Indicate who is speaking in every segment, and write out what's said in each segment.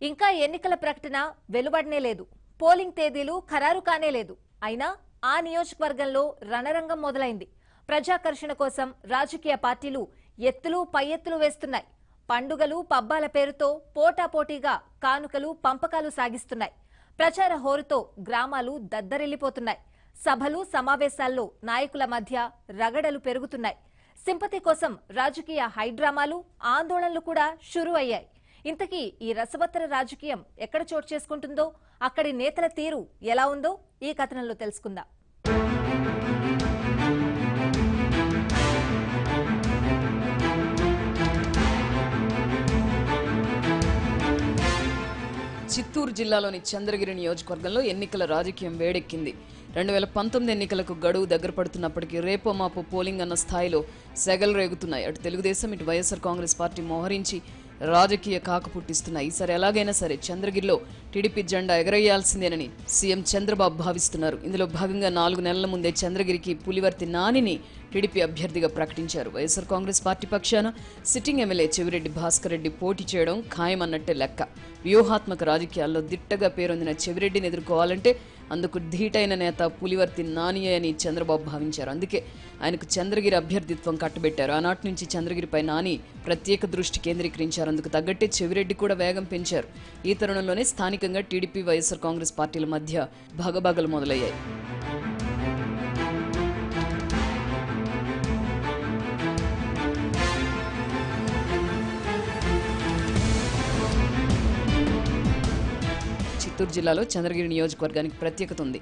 Speaker 1: ఇంకా ఎన్నికల ప్రకటన వెలువడనే లేదు. పోలింగ్ తేదీలు ఖరారు కానే లేదు. అయినా ఆ నియోజకవర్గంలో రణరంగం మొదలైంది. ప్రజాకర్షణ కోసం రాజకీయ పార్టీలు ఎత్తులు పై ఎత్తులు వేస్తున్నాయి. పండుగలు పబ్బాల పేరుతో పోటాపోటీగా కానుకలు పంపకాలు సాగిస్తున్నాయి. ప్రచార హోరుతో గ్రామాలు దద్దరిల్లిపోతున్నాయి. సభలు సమావేశాల్లో నాయకుల మధ్య రగడలు పెరుగుతున్నాయి. సింపతి కోసం రాజకీయ హైడ్రామాలు ఆందోళనలు కూడా షురూ అయ్యాయి. ఇంతకీ ఈ రసవత్తర రాజకీయం ఎక్కడ చోటు చేసుకుంటుందో, అక్కడి నేతల తీరు ఎలా ఉందో ఈ కథనంలో తెలుసుకుందాం.
Speaker 2: చిత్తూరు జిల్లాలోని చంద్రగిరి నియోజకవర్గంలో ఎన్నికల రాజకీయం వేడెక్కింది. 2019 ఎన్నికలకు గడువు దగ్గర పడుతున్నప్పటికీ రేపో మాపో పోలింగ్ అన్న స్థాయిలో సెగలు రేగుతున్నాయి. అటు తెలుగుదేశం, ఇటు వైఎస్ఆర్ కాంగ్రెస్ పార్టీ మోహరించి రాజకీయ కాక పుట్టిస్తున్నాయి. ఈసారి ఎలాగైనా సరే చంద్రగిరిలో టీడీపీ జెండా ఎగరేయాల్సిందేనని సీఎం చంద్రబాబు భావిస్తున్నారు. ఇందులో భాగంగా 4 నెలల ముందే చంద్రగిరికి పులివర్తి నానిని టీడీపీ అభ్యర్థిగా ప్రకటించారు. వైఎస్ఆర్ కాంగ్రెస్ పార్టీ పక్షాన సిట్టింగ్ ఎమ్మెల్యే చెవిరెడ్డి భాస్కర్ రెడ్డి పోటీ చేయడం ఖాయమన్నట్టే లెక్క. వ్యూహాత్మక రాజకీయాల్లో దిట్టగా పేరొందిన చెవిరెడ్డిని ఎదుర్కోవాలంటే అందుకు ధీటైన నేత పులివర్తి నానియే అని చంద్రబాబు భావించారు. అందుకే ఆయనకు చంద్రగిరి అభ్యర్థిత్వం కట్టబెట్టారు. ఆనాటి నుంచి చంద్రగిరిపై నాని ప్రత్యేక దృష్టి కేంద్రీకరించారు. అందుకు తగ్గట్టే చెవిరెడ్డి కూడా వేగం పెంచారు. ఈ తరుణంలోనే స్థానికంగా టీడీపీ, వైఎస్ఆర్ కాంగ్రెస్ పార్టీల మధ్య భగభగలు మొదలయ్యాయి. చిత్తూరు జిల్లాలో చంద్రగిరి నియోజకవర్గానికి ప్రత్యేకత ఉంది.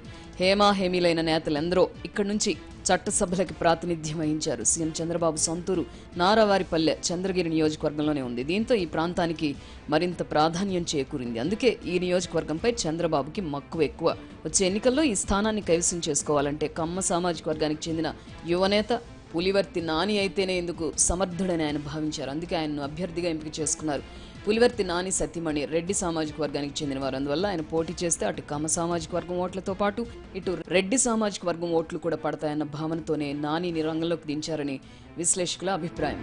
Speaker 2: హేమీలైన నేతలందరూ ఇక్కడి నుంచి చట్టసభలకు ప్రాతినిధ్యం వహించారు. సీఎం చంద్రబాబు సొంతూరు నారావారిపల్లె చంద్రగిరి నియోజకవర్గంలోనే ఉంది. దీంతో ఈ ప్రాంతానికి మరింత ప్రాధాన్యం చేకూరింది. అందుకే ఈ నియోజకవర్గంపై చంద్రబాబుకి మక్కువ ఎక్కువ. వచ్చే ఎన్నికల్లో ఈ స్థానాన్ని కైవసం చేసుకోవాలంటే కమ్మ సామాజిక వర్గానికి చెందిన యువనేత పులివర్తి నాని అయితేనే ఇందుకు సమర్థుడని ఆయన భావించారు. అందుకే ఆయన్ను అభ్యర్థిగా ఎంపిక చేసుకున్నారు. పులివర్తి నాని సతీమణి రెడ్డి సామాజిక వర్గానికి చెందిన వారు. అందువల్ల ఆయన పోటీ చేస్తే అటు కమ్మ సామాజిక వర్గం ఓట్లతో పాటు ఇటు రెడ్డి సామాజిక వర్గం ఓట్లు కూడా పడతాయన్న భావనతోనే నానిని రంగంలోకి దించారని విశ్లేషకుల అభిప్రాయం.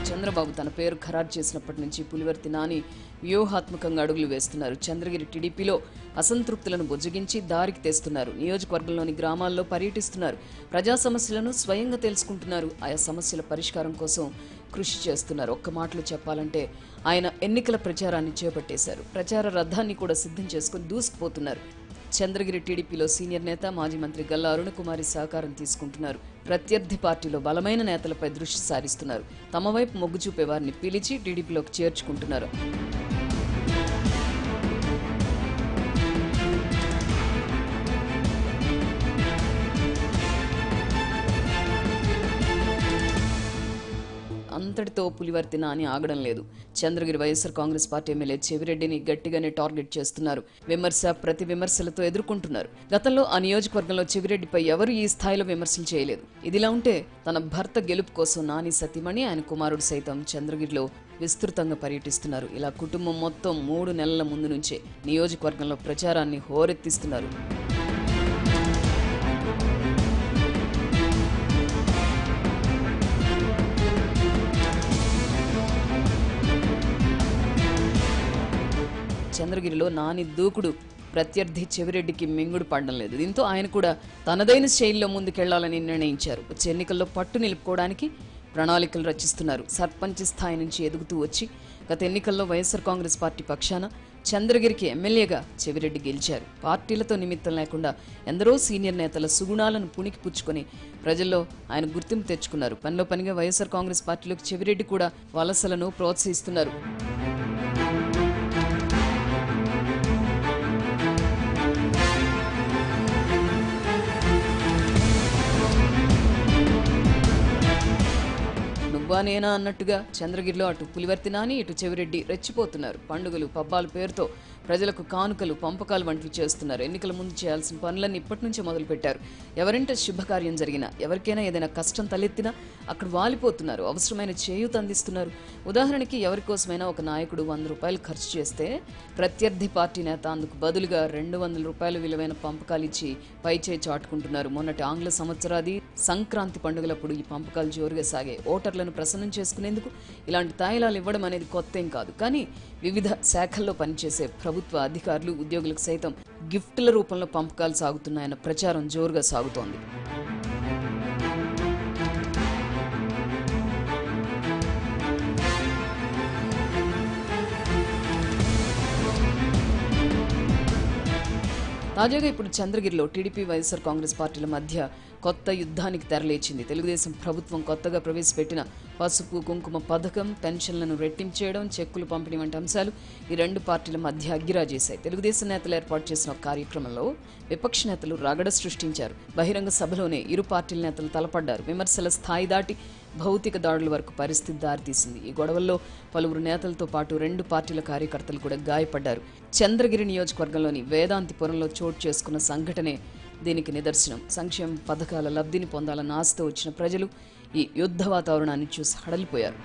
Speaker 2: చంద్రబాబు తన పేరు ఖరారు చేసినప్పటి నుంచి పులివర్తి నాని వ్యూహాత్మకంగా అడుగులు వేస్తున్నారు. చంద్రగిరి టీడీపీలో అసంతృప్తులను బుజ్జగించి దారికి తెస్తున్నారు. నియోజకవర్గంలోని గ్రామాల్లో పర్యటిస్తున్నారు. ప్రజా సమస్యలను స్వయంగా తెలుసుకుంటున్నారు. ఆయా సమస్యల పరిష్కారం కోసం కృషి చేస్తున్నారు. ఒక్క మాటలో చెప్పాలంటే ఆయన ఎన్నికల ప్రచారాన్ని చేపట్టేశారు. ప్రచార రథాన్ని కూడా సిద్ధం చేసుకుని దూసుకుపోతున్నారు. చంద్రగిరి టీడీపీలో సీనియర్ నేత మాజీ మంత్రి గల్లా అరుణకుమారి సహకారం తీసుకుంటున్నారు. ప్రత్యర్థి పార్టీలో బలమైన నేతలపై దృష్టి సారిస్తున్నారు. తమ వైపు మొగ్గు చూపే వారిని పిలిచి టీడీపీలోకి చేర్చుకుంటున్నారు. అంతటితో పులివర్తి నాని ఆగడం లేదు. చంద్రగిరి వైఎస్ఆర్ కాంగ్రెస్ పార్టీ ఎమ్మెల్యే చెవిరెడ్డిని గట్టిగానే టార్గెట్ చేస్తున్నారు. ప్రతి విమర్శలతో ఎదుర్కొంటున్నారు. గతంలో ఆ నియోజకవర్గంలో చెవిరెడ్డిపై ఎవరు ఈ స్థాయిలో విమర్శలు చేయలేదు. ఇదిలా ఉంటే తన భర్త గెలుపు కోసం నాని సతీమణి, ఆయన కుమారుడు సైతం చంద్రగిరిలో విస్తృతంగా పర్యటిస్తున్నారు. ఇలా కుటుంబం మొత్తం 3 నెలల ముందు నుంచే నియోజకవర్గంలో ప్రచారాన్ని హోరెత్తిస్తున్నారు. చంద్రగిరిలో నాని దూకుడు ప్రత్యర్థి చెవిరెడ్డికి మింగుడు పడడం లేదు. దీంతో ఆయన కూడా తనదైన శైలిలో ముందుకెళ్లాలని నిర్ణయించారు. వచ్చే ఎన్నికల్లో పట్టు నిలుపుకోవడానికి ప్రణాళికలు రచిస్తున్నారు. సర్పంచ్ స్థాయి నుంచి ఎదుగుతూ వచ్చి గత ఎన్నికల్లో వైఎస్ఆర్ కాంగ్రెస్ పార్టీ పక్షాన చంద్రగిరికి ఎమ్మెల్యేగా చెవిరెడ్డి గెలిచారు. పార్టీలతో నిమిత్తం లేకుండా ఎందరో సీనియర్ నేతల సుగుణాలను పుణికి పుచ్చుకొని ప్రజల్లో ఆయన గుర్తింపు తెచ్చుకున్నారు. పనిలో పనిగా వైఎస్ఆర్ కాంగ్రెస్ పార్టీలోకి చెవిరెడ్డి కూడా వలసలను ప్రోత్సహిస్తున్నారు. నేనా అన్నట్టుగా చంద్రగిరిలో అటు పులివర్తి నాని, ఇటు చెవిరెడ్డి రెచ్చిపోతున్నారు. పండుగలు పబ్బాల పేరుతో ప్రజలకు కానుకలు, పంపకాలు వంటివి చేస్తున్నారు. ఎన్నికల ముందు చేయాల్సిన పనులన్నీ ఇప్పటి నుంచే మొదలుపెట్టారు. ఎవరింట శుభకార్యం జరిగినా, ఎవరికైనా ఏదైనా కష్టం తలెత్తినా అక్కడ వాలిపోతున్నారు. అవసరమైన చేయూత అందిస్తున్నారు. ఉదాహరణకి ఎవరికోసమైనా ఒక నాయకుడు 100 రూపాయలు ఖర్చు చేస్తే ప్రత్యర్థి పార్టీ నేత అందుకు బదులుగా 200 రూపాయలు విలువైన పంపకాలు ఇచ్చి పైచేయి చాటుకుంటున్నారు. మొన్నటి ఆంగ్ల సంవత్సరాది సంక్రాంతి పండుగలప్పుడు ఈ పంపకాలు జోరుగా సాగాయి. ఓటర్లను ప్రసన్నం చేసుకునేందుకు ఇలాంటి తాయిలాలు ఇవ్వడం అనేది కొత్తేం కాదు. కానీ వివిధ శాఖల్లో పనిచేసే ప్రభుత్వ అధికారులు, ఉద్యోగులకు సైతం గిఫ్టుల రూపంలో పంపకాలు సాగుతున్నాయన్న ప్రచారం జోరుగా సాగుతోంది. తాజాగా ఇప్పుడు చంద్రగిరిలో టీడీపీ, వైఎస్ఆర్ కాంగ్రెస్ పార్టీల మధ్య కొత్త యుద్ధానికి తెరలేచింది. తెలుగుదేశం ప్రభుత్వం కొత్తగా ప్రవేశపెట్టిన పసుపు కుంకుమ పథకం, పెన్షన్లను రెట్టించేయడం, చెక్కులు పంపిణీ వంటి అంశాలు ఈ రెండు పార్టీల మధ్య అగ్గిరాజేశాయి. తెలుగుదేశం నేతలు ఏర్పాటు చేసిన ఒక కార్యక్రమంలో విపక్ష నేతలు రగడ సృష్టించారు. బహిరంగ సభలోనే ఇరు పార్టీల నేతలు తలపడ్డారు. విమర్శల స్థాయి దాటి భౌతిక దాడుల వరకు పరిస్థితి దారితీసింది. ఈ గొడవల్లో పలువురు నేతలతో పాటు రెండు పార్టీల కార్యకర్తలు కూడా గాయపడ్డారు. చంద్రగిరి నియోజకవర్గంలోని వేదాంతిపురంలో చోటు చేసుకున్న సంఘటనే దీనికి నిదర్శనం. సంక్షేమ పథకాల లబ్ధిని పొందాలన్న ఆశతో వచ్చిన ప్రజలు ఈ యుద్ధ వాతావరణాన్ని చూసి హడలిపోయారు.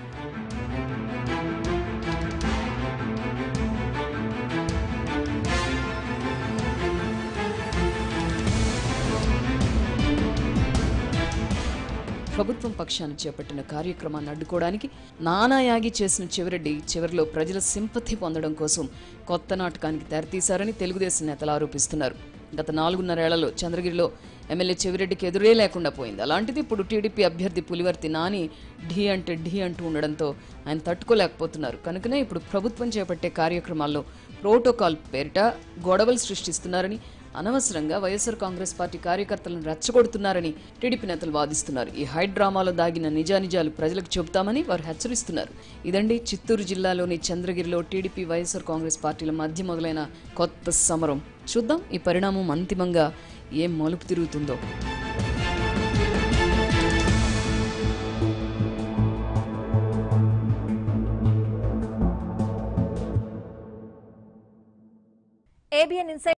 Speaker 2: ప్రభుత్వం పక్షాన్ని చేపట్టిన కార్యక్రమాన్ని అడ్డుకోవడానికి నానాయాగి చేసిన చెవిరెడ్డి చివరిలో ప్రజల సింపథి పొందడం కోసం కొత్త నాటకానికి తెరతీశారని తెలుగుదేశం నేతలు ఆరోపిస్తున్నారు. గత 4.5 ఏళ్లలో చంద్రగిరిలో ఎమ్మెల్యే చెవిరెడ్డికి ఎదురే లేకుండా పోయింది. అలాంటిది ఇప్పుడు టీడీపీ అభ్యర్థి పులివర్తి నాని ఢీ అంటే ఢీ అంటూ ఉండడంతో ఆయన తట్టుకోలేకపోతున్నారు. కనుకనే ఇప్పుడు ప్రభుత్వం చేపట్టే కార్యక్రమాల్లో ప్రోటోకాల్ పేరిట గొడవలు సృష్టిస్తున్నారని, అనవసరంగా వైఎస్ఆర్ కాంగ్రెస్ పార్టీ కార్యకర్తలను రెచ్చగొడుతున్నారని టీడీపీ నేతలు వాదిస్తున్నారు. ఈ హైడ్రామాలో దాగిన నిజానిజాలు ప్రజలకు చెబుతామని వారు హెచ్చరిస్తున్నారు. ఇదండి చిత్తూరు జిల్లాలోని చంద్రగిరిలో టీడీపీ, వైఎస్ఆర్ కాంగ్రెస్ పార్టీల మధ్య మొదలైన కొత్త సమరం. చూద్దాం ఈ పరిణామం అంతిమంగా ఏం మలుపు తిరుగుతుందో.
Speaker 1: ABN Insight